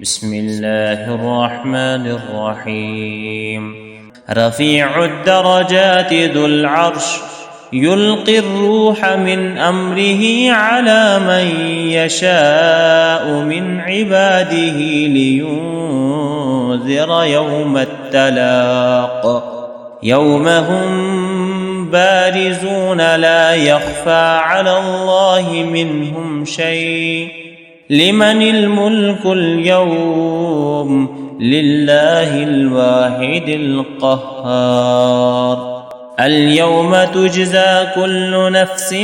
بسم الله الرحمن الرحيم. رفيع الدرجات ذو العرش يلقي الروح من أمره على من يشاء من عباده لينذر يوم التلاق يوم هم بارزون لا يخفى على الله منهم شيء. لمن الملك اليوم؟ لله الواحد القهار. اليوم تجزى كل نفس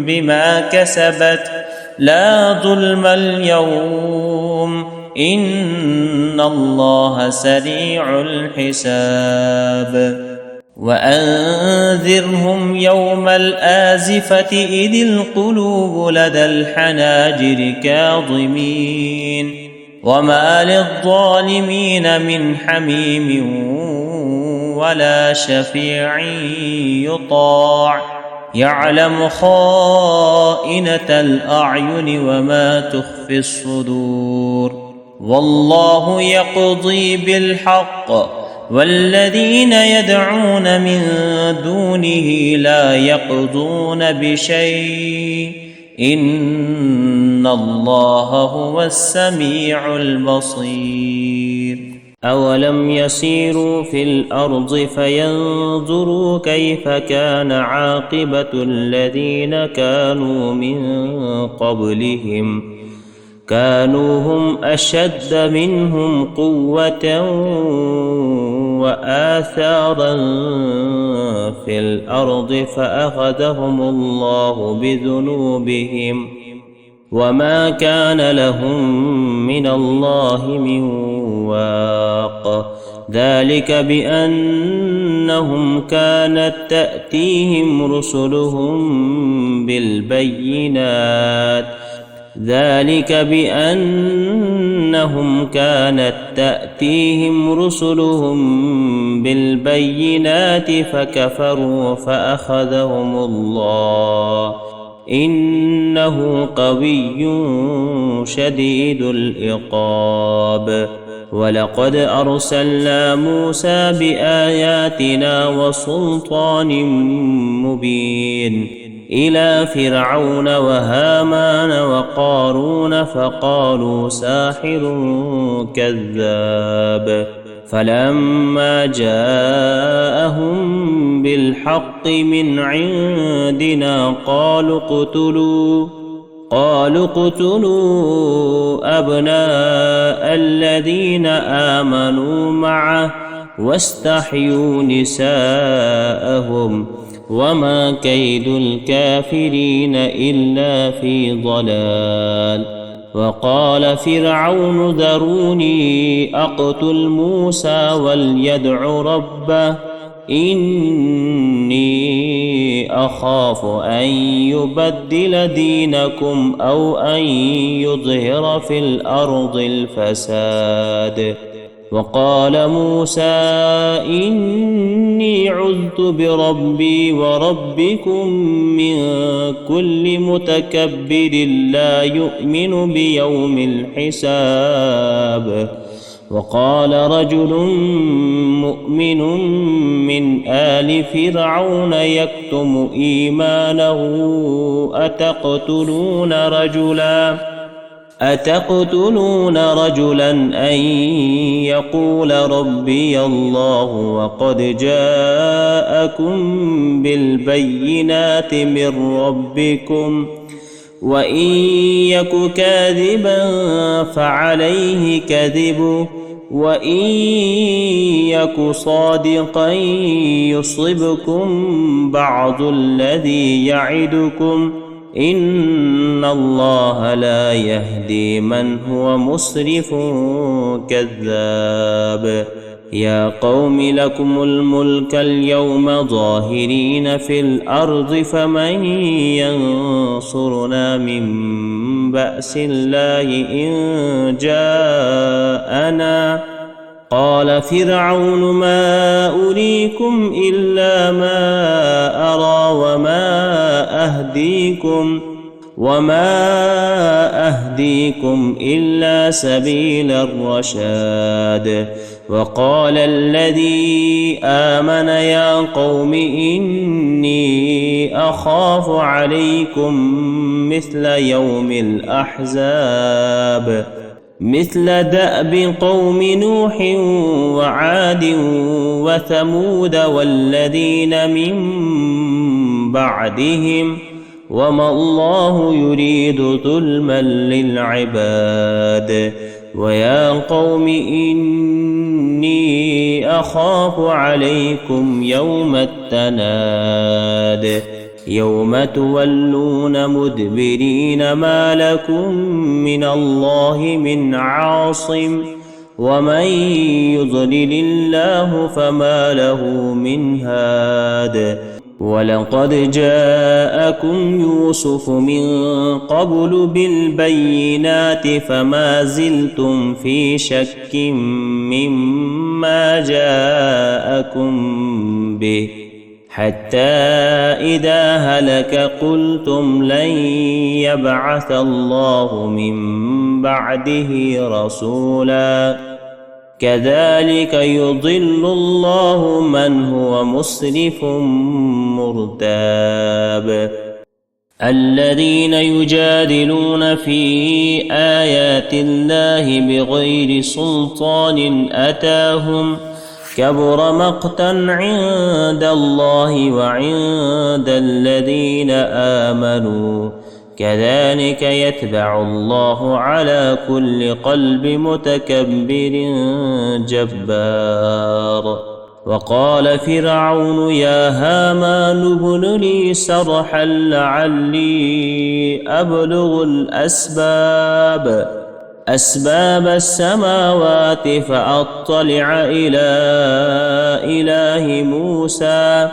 بما كسبت لا ظلم اليوم إن الله سريع الحساب. وأنذرهم يوم الآزفة إذ القلوب لدى الحناجر كاظمين وما للظالمين من حميم ولا شفيع يطاع يعلم خائنة الأعين وما تخفي الصدور. والله يقضي بالحق والذين يدعون من دونه لا يقضون بشيء إن الله هو السميع البصير. أولم يسيروا في الأرض فينظروا كيف كان عاقبة الذين كانوا من قبلهم كانوا هم أشد منهم قوة وآثارا في الأرض فأخذهم الله بذنوبهم وما كان لهم من الله من واق. ذلك بأنهم كانت تأتيهم رسلهم بالبينات فكفروا فأخذهم الله إنه قوي شديد العقاب. ولقد أرسلنا موسى بآياتنا وسلطان مبين إلى فرعون وهامان وقارون فقالوا ساحر كذاب. فلما جاءهم بالحق من عندنا قالوا اقتلوا أبناء الذين آمنوا معه واستحيوا نساءهم وما كيد الكافرين إلا في ضلال. وقال فرعون ذروني أقتل موسى وليدع ربه إني أخاف أن يبدل دينكم أو أن يظهر في الأرض الفساد. وقال موسى إني عذت بربي وربكم من كل متكبر لا يؤمن بيوم الحساب. وقال رجل مؤمن من آل فرعون يكتم إيمانه أتقتلون رجلا أن يقول ربي الله وقد جاءكم بالبينات من ربكم وإن يك كاذبا فعليه كذبه وإن يك صادقا يصبكم بعض الذي يعدكم إن الله لا يهدي من هو مسرف كذاب. يا قوم لكم الملك اليوم ظاهرين في الأرض فمن ينصرنا من بأس الله إن جاءنا. قال فرعون ما أريكم إلا ما أرى وما أهديكم وما أهديكم إلا سبيل الرشاد. وقال الذي آمن يا قوم إني أخاف عليكم مثل يوم الأحزاب مثل دأب قوم نوح وعاد وثمود والذين من بعدهم وما الله يريد ظلما للعباد. ويا قوم إني أخاف عليكم يوم التناد يوم تولون مدبرين ما لكم من الله من عاصم ومن يضلل الله فما له من هاد. ولقد جاءكم يوسف من قبل بالبينات فما زلتم في شك مما جاءكم به حتى إذا هلك قلتم لن يبعث الله من بعده رسولا كذلك يضل الله من هو مسرف مرتاب. الذين يجادلون في آيات الله بغير سلطان أتاهم كبر مقتا عند الله وعند الذين آمنوا كذلك يتبع الله على كل قلب متكبر جبار. وقال فرعون يا هامان ابن لي صرحا لعلي أبلغ أسباب السماوات فأطلع إلى إله موسى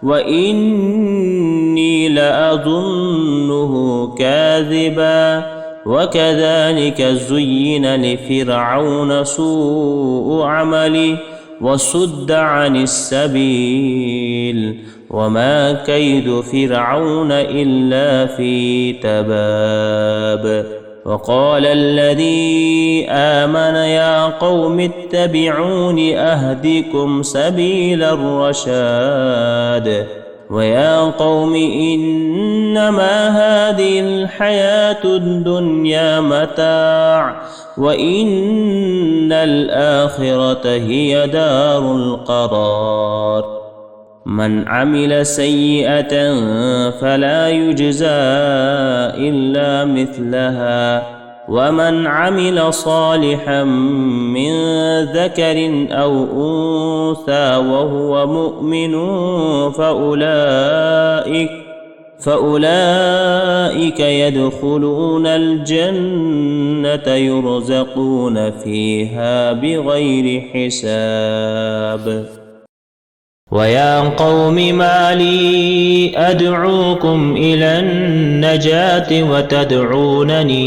وإني لأظنه كاذبا. وكذلك زين لفرعون سوء عمله وصد عن السبيل وما كيد فرعون إلا في تباب. وقال الذي آمن يا قوم اتبعون أهدكم سبيل الرشاد. ويا قوم إنما هذه الحياة الدنيا متاع وإن الآخرة هي دار القرار. من عمل سيئة فلا يجزى إلا مثلها ومن عمل صالحا من ذكر أو أنثى وهو مؤمن فأولئك يدخلون الجنة يرزقون فيها بغير حساب. ويا قوم ما لي أدعوكم إلى النجاة وتدعونني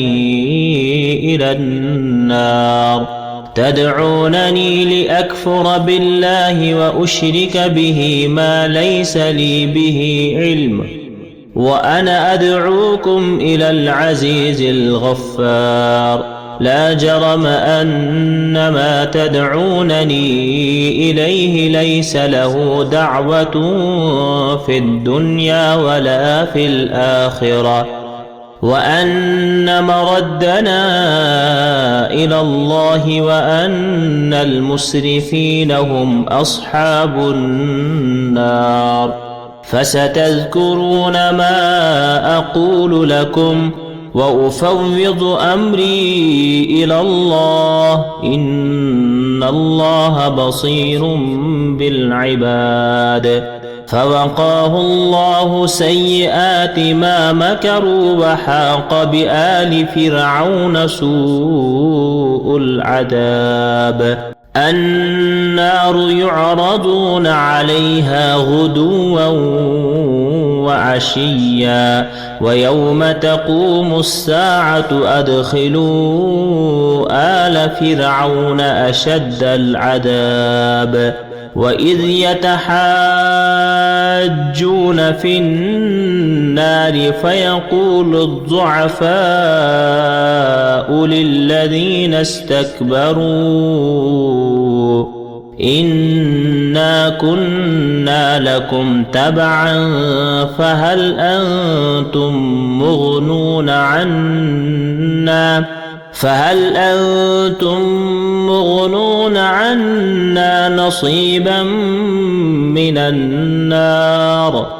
إلى النار تدعونني لأكفر بالله وأشرك به ما ليس لي به علم وأنا أدعوكم إلى العزيز الغفار. لا جرم أن ما تدعونني إليه ليس له دعوة في الدنيا ولا في الآخرة وأن مردنا إلى الله وأن المسرفين هم أصحاب النار. فستذكرون ما أقول لكم وأفوض أمري إلى الله إن الله بصير بالعباد. فوقاه الله سيئات ما مكروا وحاق بآل فرعون سوء العذاب. النار يعرضون عليها غدوا وعشيا ويوم تقوم الساعة أدخلوا آل فرعون أشد العذاب. وإذ يتحاجون في النار فيقول الضعفاء للذين استكبروا إنا كنا لكم تبعا فهل أنتم مغنون عنا نصيبا من النار